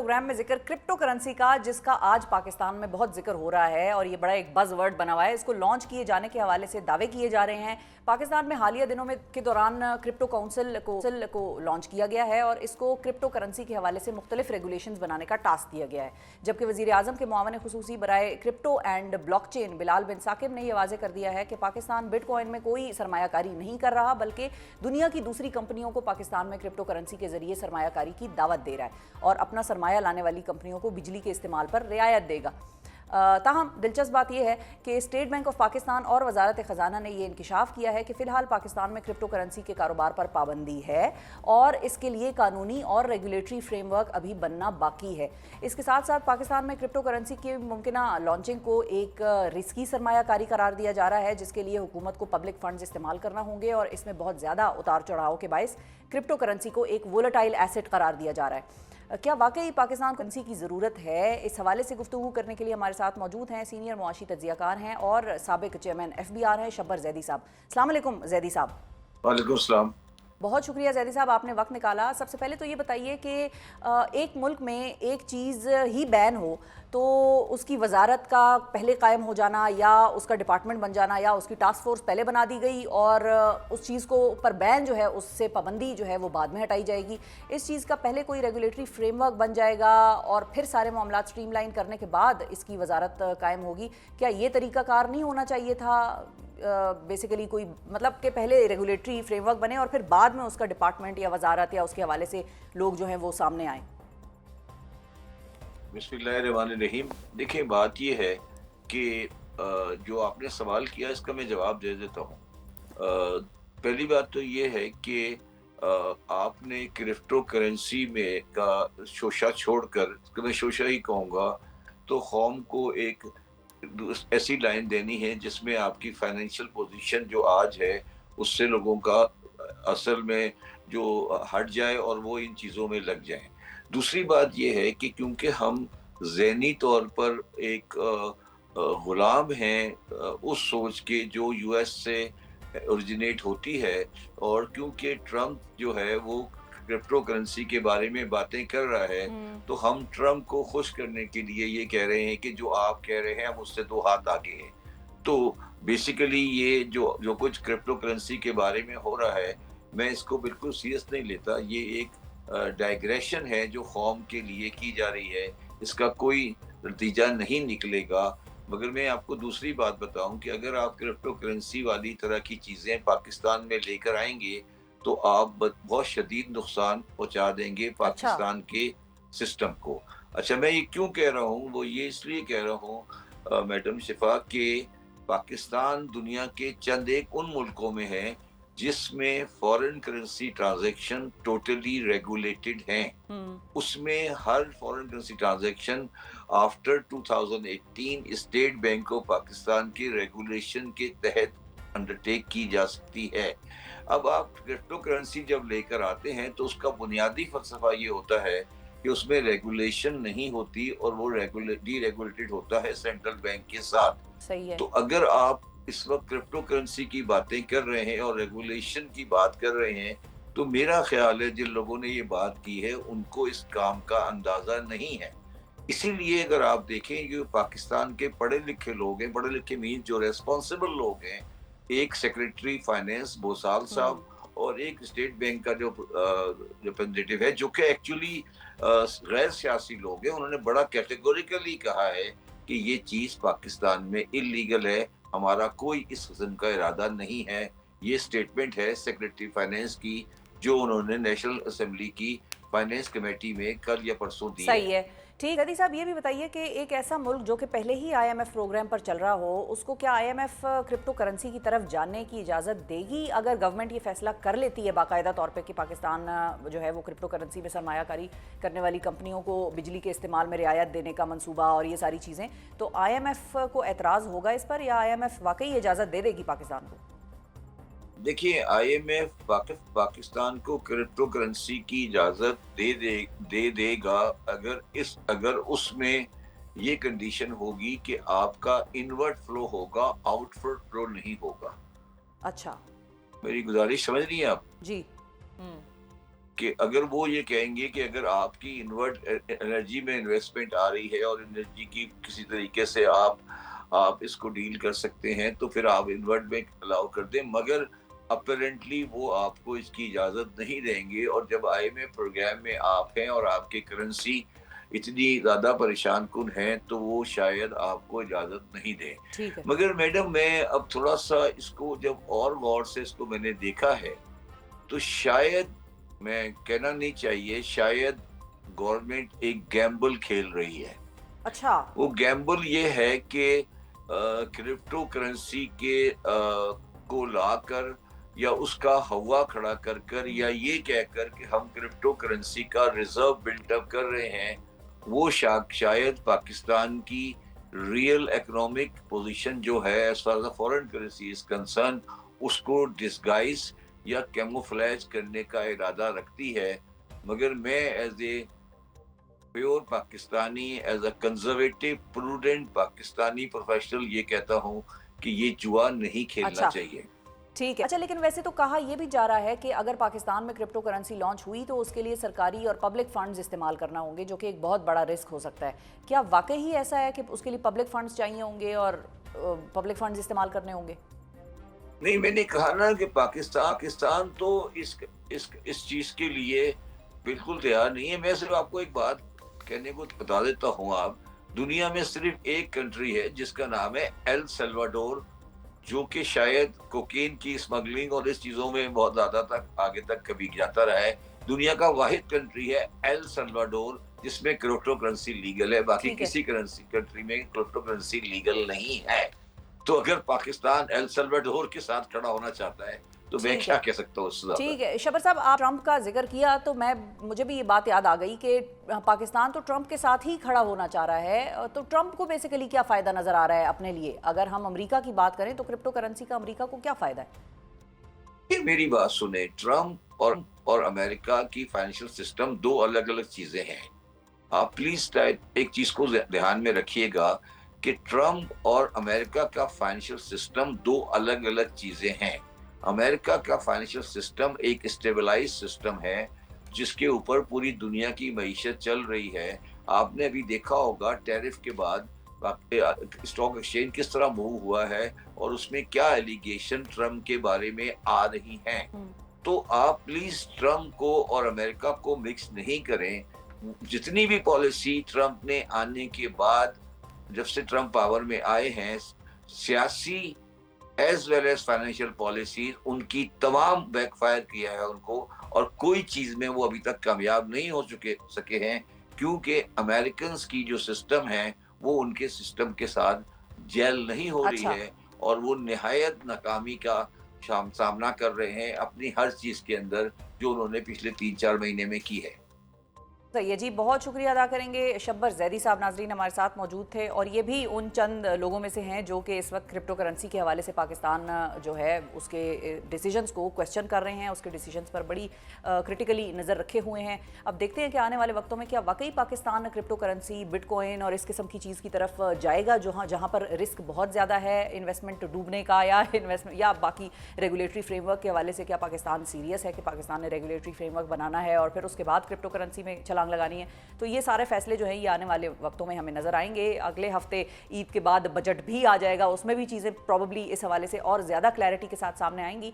Programme में जिक्र crypto currency का, जिसका आज पाकिस्तान में बहुत जिक्र हो रहा है और ये बड़ा एक बज़ वर्ड बना हुआ है। इसको लॉन्च किए जाने के हवाले से दावे किए जा रहे हैं। पाकिस्तान में हालिया दिनों में के दौरान क्रिप्टो काउंसिल को लॉन्च किया गया है और इसको क्रिप्टो करेंसी के हवाले से मुख्तलिफ रेगुलेशंस बनाने का टास्क दिया गया है। जबकि वज़ीर आज़म के मुआवन खुसूसी बराए क्रिप्टो एंड ब्लॉकचेन बिलाल बिन साकिब ने यह वाज़े कर दिया है कि पाकिस्तान बिटकॉइन में कोई सरमायाकारी नहीं कर रहा, बल्कि दुनिया की दूसरी कंपनियों को पाकिस्तान में क्रिप्टो करेंसी के जरिए सरमायाकारी की दावत दे रहा है और अपना सरमाया लाने वाली कंपनियों को बिजली के इस्तेमाल पर रियायत देगा। ताहम दिलचस्प बात यह है कि स्टेट बैंक ऑफ पाकिस्तान और वजारत ख़जाना ने यह इंकिशाफ किया है कि फ़िलहाल पाकिस्तान में क्रिप्टो करेंसी के कारोबार पर पाबंदी है और इसके लिए कानूनी और रेगुलेटरी फ्रेमवर्क अभी बनना बाकी है। इसके साथ साथ पाकिस्तान में क्रिप्टो करेंसी की मुमकिना लॉन्चिंग को एक रिस्की सरमायाकारी करार दिया जा रहा है, जिसके लिए हुकूमत को पब्लिक फंड्स इस्तेमाल करना होंगे और इसमें बहुत ज़्यादा उतार चढ़ाव के बायस क्रिप्टो करेंसी को एक वोलेटाइल एसेट करार दिया जा रहा है। क्या वाकई पाकिस्तान को करेंसी की ज़रूरत है? इस हवाले से गुफ्तगू करने के लिए हमारे साथ मौजूद हैं सीनियर मुआशी तज्ज़ियाकार हैं और साबिक चेयरमैन FBR हैं शब्बर जैदी साहब। अस्सलाम वालेकुम जैदी साहब। वालेकुम सलाम। बहुत शुक्रिया जैदी साहब, आपने वक्त निकाला। सबसे पहले तो ये बताइए कि एक मुल्क में एक चीज़ ही बैन हो तो उसकी वजारत का पहले कायम हो जाना या उसका डिपार्टमेंट बन जाना या उसकी टास्क फोर्स पहले बना दी गई और उस चीज़ को पर बैन जो है उससे पाबंदी जो है वो बाद में हटाई जाएगी, इस चीज़ का पहले कोई रेगुलेटरी फ्रेमवर्क बन जाएगा और फिर सारे मामला स्ट्रीमलाइन करने के बाद इसकी वजारत कायम होगी। क्या ये तरीक़ाकार नहीं होना चाहिए था? बेसिकली कोई मतलब कि पहले रेगुलेटरी फ्रेमवर्क बने और फिर बाद में उसका डिपार्टमेंट या वजारत या उसके हवाले से लोग जो हैं वो सामने आए। बिस्मिल्लाहिर्रहमानिर्रहीम। देखिए, बात यह है कि जो आपने सवाल किया इसका मैं जवाब दे देता हूँ। पहली बात तो ये है कि आपने क्रिप्टो करेंसी में का शोशा छोड़कर, मैं शोशा ही कहूँगा, तो कौम को एक ऐसी लाइन देनी है जिसमें आपकी फाइनेंशियल पोजीशन जो आज है उससे लोगों का असल में जो हट जाए और वो इन चीज़ों में लग जाए। दूसरी बात यह है कि क्योंकि हम ज़हनी तौर पर एक गुलाम हैं उस सोच के जो US से ओरिजिनेट होती है, और क्योंकि ट्रम्प जो है वो क्रिप्टो करेंसी के बारे में बातें कर रहा है, तो हम ट्रम्प को खुश करने के लिए ये कह रहे हैं कि जो आप कह रहे हैं हम उससे 2 हाथ आगे हैं। तो बेसिकली ये जो कुछ क्रिप्टो करेंसी के बारे में हो रहा है, मैं इसको बिल्कुल सीरियस नहीं लेता। ये एक डाइग्रेशन है जो कौम के लिए की जा रही है, इसका कोई नतीजा नहीं निकलेगा। मगर मैं आपको दूसरी बात बताऊं कि अगर आप क्रिप्टो करेंसी वाली तरह की चीज़ें पाकिस्तान में लेकर आएंगे तो आप बहुत शदीद नुकसान पहुंचा देंगे पाकिस्तान के सिस्टम को। अच्छा, मैं ये क्यों कह रहा हूँ? वो ये इसलिए कह रहा हूँ मैडम शिफा, के पाकिस्तान दुनिया के चंद एक उन मुल्कों में है जिसमें foreign currency transaction totally regulated हैं। उसमें हर foreign currency transaction after 2018 State Bank of Pakistan के रेगुलेशन के तहत अंडरटेक की जा सकती है। अब आप क्रिप्टो करेंसी जब लेकर आते हैं तो उसका बुनियादी फलसफा ये होता है कि उसमें रेगुलेशन नहीं होती और वो डीरेगुलेटेड होता है सेंट्रल बैंक के साथ। सही है। तो अगर आप इस वक्त क्रिप्टो करेंसी की बातें कर रहे हैं और रेगुलेशन की बात कर रहे हैं, तो मेरा ख्याल है जिन लोगों ने ये बात की है उनको इस काम का अंदाजा नहीं है। इसीलिए अगर आप देखें, जो पाकिस्तान के पढ़े लिखे लोग हैं, पढ़े लिखे मीन जो रेस्पॉन्सिबल लोग हैं, एक सेक्रेटरी फाइनेंस बोसाल साहब और एक स्टेट बैंक का जो रिप्रेजेंटेटिव है जो कि एक्चुअली गैर सियासी लोग हैं, उन्होंने बड़ा कैटेगोरिकली कहा है कि ये चीज पाकिस्तान में इलीगल है, हमारा कोई इस किस्म का इरादा नहीं है। ये स्टेटमेंट है सेक्रेटरी फाइनेंस की जो उन्होंने नेशनल असेंबली की फाइनेंस कमेटी में कल या परसों दी सही है। ठीक, अदी साहब ये भी बताइए कि एक ऐसा मुल्क जो कि पहले ही IMF प्रोग्राम पर चल रहा हो, उसको क्या IMF क्रिप्टो करेंसी की तरफ जाने की इजाज़त देगी अगर गवर्नमेंट ये फैसला कर लेती है बाकायदा तौर पे कि पाकिस्तान जो है वो क्रिप्टो करेंसी में सरमायाकारी करने वाली कंपनियों को बिजली के इस्तेमाल में रियायत देने का मंसूबा और ये सारी चीज़ें, तो IMF को एतराज़ होगा इस पर या IMF वाकई इजाज़त दे देगी पाकिस्तान को? देखिए, IMF पाकिस्तान को क्रिप्टो करेंसी की इजाजत दे देगा अगर उसमें ये कंडीशन होगी कि आपका इनवर्ट फ्लो होगा, आउटवर्ड फ्लो नहीं होगा। अच्छा, मेरी गुजारिश समझ रही हैं आप? जी। कि अगर वो ये कहेंगे कि अगर आपकी इन्वर्ट एनर्जी में इन्वेस्टमेंट आ रही है और एनर्जी की किसी तरीके से आप इसको डील कर सकते हैं तो फिर आप इन्वर्ट में अलाउ कर दें, मगर अपेरेंटली वो आपको इसकी इजाज़त नहीं देंगे। और जब आईएमएफ प्रोग्राम में आप हैं और आपकी करेंसी इतनी ज़्यादा परेशान कुन है तो वो शायद आपको इजाज़त नहीं दें। ठीक है। मगर मैडम मैं अब थोड़ा-सा इसको जब और गौर से इसको मैंने देखा है, तो शायद मैं कहना नहीं चाहिए, शायद गवर्नमेंट एक गैम्बल खेल रही है। अच्छा। वो गैम्बल ये है कि क्रिप्टो करेंसी के को लाकर या उसका हवा खड़ा कर कर या ये कहकर कि हम क्रिप्टो करेंसी का रिजर्व बिल्टअप कर रहे हैं, वो शायद पाकिस्तान की रियल इकोनॉमिक पोजीशन जो है as far the foreign currency is concern, उसको डिस्गाइज या कैमोफ्लेज करने का इरादा रखती है। मगर मैं as a pure Pakistani, as a conservative prudent Pakistani professional ये कहता हूँ कि ये जुआ नहीं खेलना अच्छा। चाहिए। ठीक है। अच्छा, लेकिन वैसे तो कहा यह भी जा रहा है कि अगर पाकिस्तान में क्रिप्टो करेंसी लॉन्च हुई तो उसके लिए सरकारी और पब्लिक फंड्स इस्तेमाल करना होंगे, जो कि एक बहुत बड़ा रिस्क हो सकता है। क्या वाकई ही ऐसा है कि उसके लिए पब्लिक फंड्स चाहिए होंगे और पब्लिक फंड्स इस्तेमाल करने होंगे? नहीं, मैंने कहा ना कि पाकिस्तान तो इस चीज के लिए बिल्कुल तैयार नहीं है। मैं सिर्फ आपको एक बात कहने को बता देता हूँ, आप दुनिया में सिर्फ एक कंट्री है जिसका नाम है एल सल्वाडोर, जो कि शायद कोकीन की स्मगलिंग और इस चीजों में बहुत ज्यादा तक आगे तक कभी जाता रहा है। दुनिया का वाहिद कंट्री है एल सल्वाडोर जिसमें क्रिप्टो करेंसी लीगल है, बाकी ठीक है। किसी कंट्री में क्रिप्टो करेंसी लीगल नहीं है। तो अगर पाकिस्तान एल सल्वाडोर के साथ खड़ा होना चाहता है तो मैं ठीक क्या है। कह सकता हूँ उससे ज्यादा। ठीक है शब्बर साहब, आप ट्रंप का जिक्र किया तो मुझे भी ये बात याद आ गई कि पाकिस्तान तो ट्रंप के साथ ही खड़ा होना चाह रहा है, तो ट्रंप को बेसिकली क्या फ़ायदा नज़र आ रहा है अपने लिए? अगर हम अमेरिका की बात करें तो क्रिप्टो करेंसी का अमेरिका को क्या फ़ायदा है? ये मेरी बात सुने, ट्रंप और अमेरिका की फाइनेंशियल सिस्टम दो अलग अलग चीजें हैं। आप प्लीज एक चीज को ध्यान में रखिएगा कि ट्रंप और अमेरिका का फाइनेंशियल सिस्टम दो अलग अलग चीजें हैं। अमेरिका का फाइनेंशियल सिस्टम एक स्टेबलाइज सिस्टम है जिसके ऊपर पूरी दुनिया की मईशत चल रही है। आपने अभी देखा होगा टैरिफ के बाद स्टॉक एक्सचेंज किस तरह मूव हुआ है और उसमें क्या एलिगेशन ट्रंप के बारे में आ रही हैं। तो आप प्लीज ट्रंप को और अमेरिका को मिक्स नहीं करें। जितनी भी पॉलिसी ट्रंप ने आने के बाद, जब से ट्रंप पावर में आए हैं, सियासी as well as financial policy उनकी तमाम बैकफायर किया है उनको, और कोई चीज में वो अभी तक कामयाब नहीं हो सके हैं क्योंकि अमेरिकन की जो सिस्टम है वो उनके सिस्टम के साथ जेल नहीं हो रही अच्छा। है और वो निहायत नाकामी का सामना कर रहे हैं अपनी हर चीज के अंदर जो उन्होंने पिछले 3-4 महीने में की है। सही है जी, बहुत शुक्रिया अदा करेंगे। शब्बर जैदी साहब नाजरीन हमारे साथ मौजूद थे और ये भी उन चंद लोगों में से हैं जो कि इस वक्त क्रिप्टो करेंसी के हवाले से पाकिस्तान जो है उसके डिसीजंस को क्वेश्चन कर रहे हैं, उसके डिसीजंस पर बड़ी क्रिटिकली नज़र रखे हुए हैं। अब देखते हैं कि आने वाले वक्तों में क्या वाकई पाकिस्तान क्रिप्टो करेंसी, बिटकॉइन और इस किस्म की चीज़ की तरफ जाएगा जहाँ पर रिस्क बहुत ज़्यादा है इन्वेस्टमेंट डूबने का, या इन्वेस्टमेंट या बाकी रेगुलेटरी फ्रेमवर्क के हवाले से क्या पाकिस्तान सीरियस है कि पाकिस्तान ने रेगुलेटरी फ्रेमवर्क बनाना है और फिर उसके बाद क्रिप्टो करेंसी में छलांग लगानी है। तो ये सारे फैसले जो हैं ये आने वाले वक्तों में हमें नजर आएंगे। अगले हफ्ते ईद के बाद बजट भी आ जाएगा, उसमें भी चीज़ें प्रॉबली इस हवाले से और ज़्यादा क्लैरिटी के साथ सामने आएंगी।